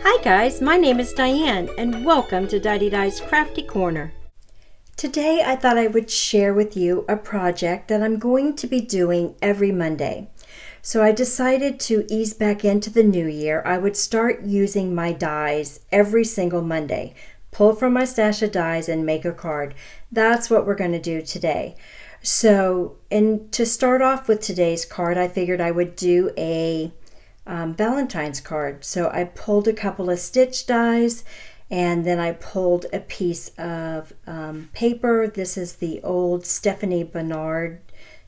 Hi guys, my name is Diane and welcome to Didedi's Crafty Corner. Today I thought I would share with you a project that I'm going to be doing every Monday. So I decided to ease back into the new year. I would start using my dies every single Monday. Pull from my stash of dies and make a card. That's what we're going to do today. So, and to start off with today's card, I figured I would do a Valentine's card. So I pulled a couple of stitch dies and then I pulled a piece of paper. This is the old Stephanie Bernard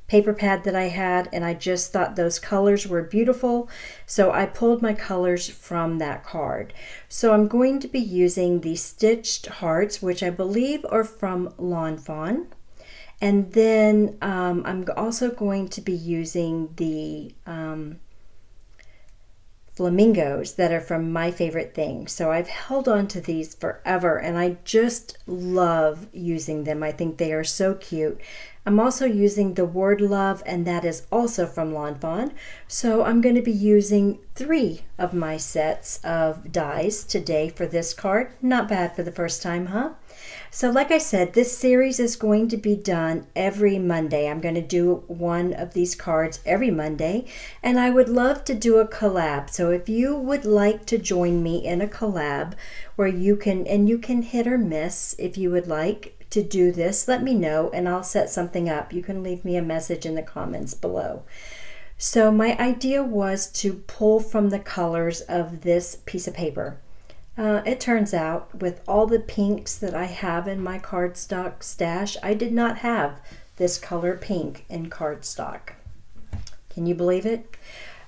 paper pad that I had, and I just thought those colors were beautiful, so I pulled my colors from that card. So I'm going to be using the stitched hearts, which I believe are from Fawn, and then I'm also going to be using the flamingos that are from My Favorite Thing. So I've held on to these forever and I just love using them. I think they are so cute. I'm also using the word love, and that is also from Fawn. So I'm going to be using 3 of my sets of dies today for this card. Not bad for the first time, huh? So like I said, this series is going to be done every Monday. I'm going to do one of these cards every Monday, and I would love to do a collab. So if you would like to join me in a collab where you can hit or miss if you would like to do this, let me know and I'll set something up. You can leave me a message in the comments below. So my idea was to pull from the colors of this piece of paper. It turns out with all the pinks that I have in my cardstock stash, I did not have this color pink in cardstock. Can you believe it?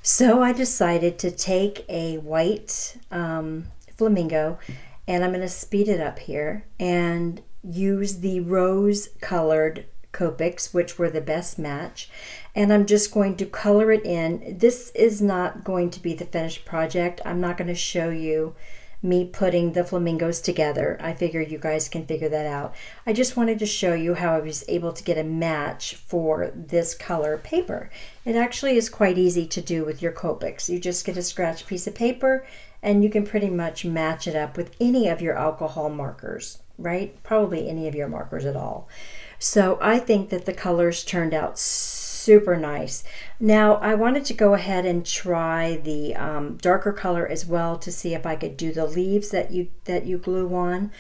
So I decided to take a white flamingo, and I'm going to speed it up here and use the rose colored Copics, which were the best match, and I'm just going to color it in. This is not going to be the finished project. I'm not going to show you me putting the flamingos together. I figure you guys can figure that out. I just wanted to show you how I was able to get a match for this color paper. It actually is quite easy to do with your Copics. You just get a scratch piece of paper and you can pretty much match it up with any of your alcohol markers, right? Probably any of your markers at all. So I think that the colors turned out super nice. Now I wanted to go ahead and try the darker color as well to see if I could do the leaves that you glue on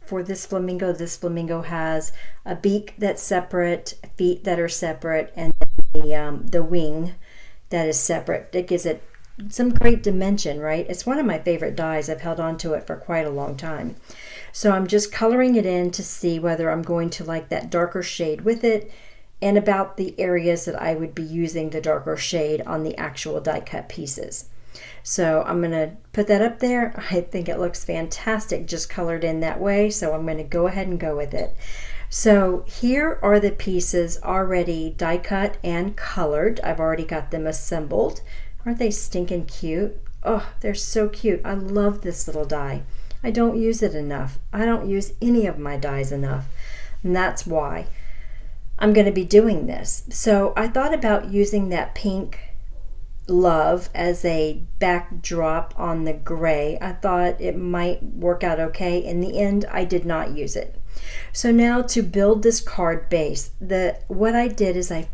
for this flamingo. This flamingo has a beak that's separate, feet that are separate, and the wing that is separate. It gives it some great dimension, right? It's one of my favorite dies. I've held on to it for quite a long time. So I'm just coloring it in to see whether I'm going to like that darker shade with it, and about the areas that I would be using the darker shade on the actual die cut pieces. So I'm going to put that up there. I think it looks fantastic just colored in that way, so I'm going to go ahead and go with it. So here are the pieces already die cut and colored. I've already got them assembled. Aren't they stinking cute? Oh, they're so cute. I love this little die. I don't use it enough. I don't use any of my dies enough, and that's why I'm going to be doing this. So I thought about using that pink love as a backdrop on the gray. I thought it might work out okay. In the end, I did not use it. So now to build this card base, what I did is I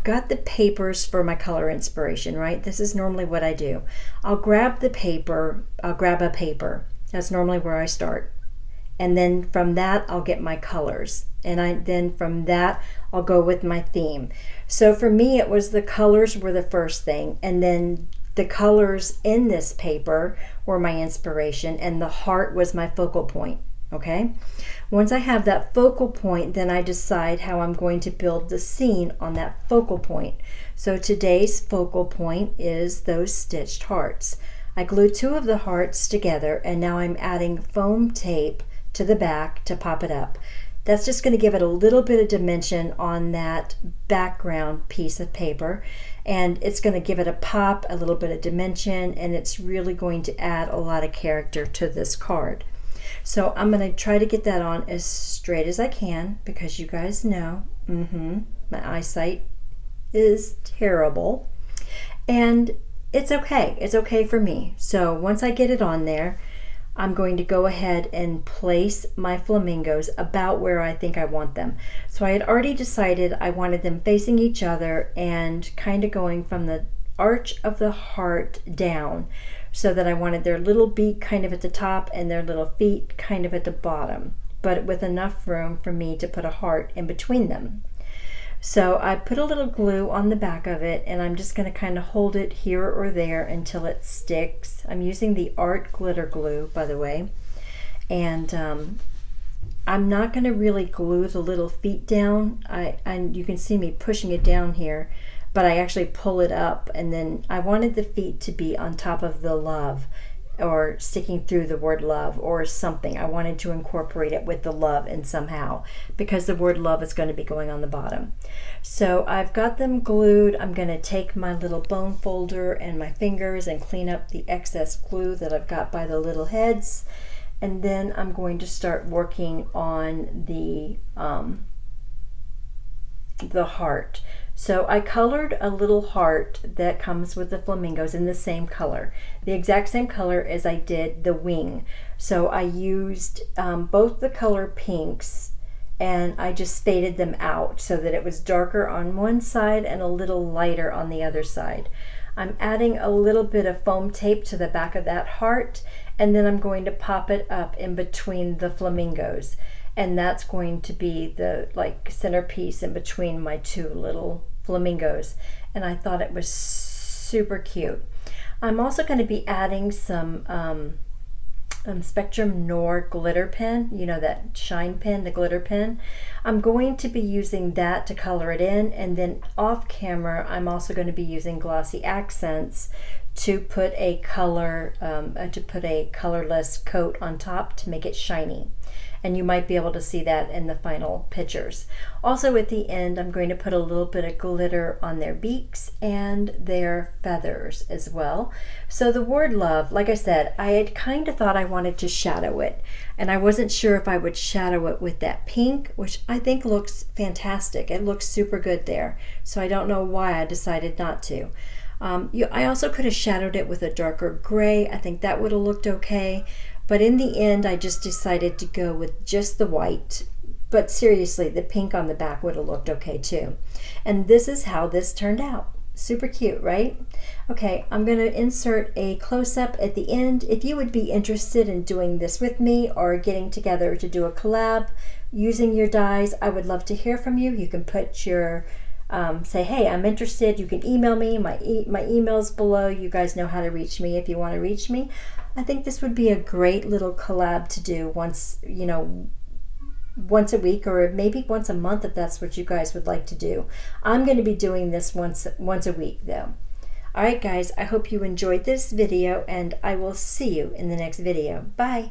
got the papers for my color inspiration, right? This is normally what I do. I'll grab a paper. That's normally where I start. And then from that, I'll get my colors. And then from that, I'll go with my theme. So for me, it was the colors were the first thing. And then the colors in this paper were my inspiration. And the heart was my focal point. Okay? Once I have that focal point, then I decide how I'm going to build the scene on that focal point. So today's focal point is those stitched hearts. I glued 2 of the hearts together, and now I'm adding foam tape to the back to pop it up. That's just going to give it a little bit of dimension on that background piece of paper, and it's going to give it a pop, a little bit of dimension, and it's really going to add a lot of character to this card. So I'm going to try to get that on as straight as I can, because you guys know my eyesight is terrible. And it's okay. It's okay for me. So once I get it on there, I'm going to go ahead and place my flamingos about where I think I want them. So I had already decided I wanted them facing each other and kind of going from the arch of the heart down, so that I wanted their little beak kind of at the top and their little feet kind of at the bottom, but with enough room for me to put a heart in between them. So I put a little glue on the back of it, and I'm just going to kind of hold it here or there until it sticks. I'm using the Art glitter glue, by the way, and I'm not going to really glue the little feet down. And you can see me pushing it down here, but I actually pull it up, and then I wanted the feet to be on top of the love, or sticking through the word love or something. I wanted to incorporate it with the love and somehow, because the word love is going to be going on the bottom. So I've got them glued. I'm going to take my little bone folder and my fingers and clean up the excess glue that I've got by the little heads, and then I'm going to start working on the heart. So I colored a little heart that comes with the flamingos in the same color, the exact same color as I did the wing. So I used both the color pinks, and I just faded them out so that it was darker on one side and a little lighter on the other side. I'm adding a little bit of foam tape to the back of that heart, and then I'm going to pop it up in between the flamingos. And that's going to be the centerpiece in between my two little flamingos. And I thought it was super cute. I'm also going to be adding some Spectrum Noir glitter pen, you know, that shine pen, the glitter pen. I'm going to be using that to color it in, and then off camera I'm also going to be using Glossy accents to put a colorless coat on top to make it shiny. And you might be able to see that in the final pictures. Also at the end, I'm going to put a little bit of glitter on their beaks and their feathers as well. So the word love, like I said, I had kind of thought I wanted to shadow it, and I wasn't sure if I would shadow it with that pink, which I think looks fantastic. It looks super good there. So I don't know why I decided not to. I also could have shadowed it with a darker gray. I think that would have looked okay. But in the end, I just decided to go with just the white. But seriously, the pink on the back would have looked okay too. And this is how this turned out. Super cute, right? Okay, I'm going to insert a close-up at the end. If you would be interested in doing this with me or getting together to do a collab using your dies, I would love to hear from you. You can put your say, hey, I'm interested. You can email me. My email's below. You guys know how to reach me if you want to reach me. I think this would be a great little collab to do once a week, or maybe once a month if that's what you guys would like to do. I'm going to be doing this once a week though. All right, guys, I hope you enjoyed this video, and I will see you in the next video. Bye.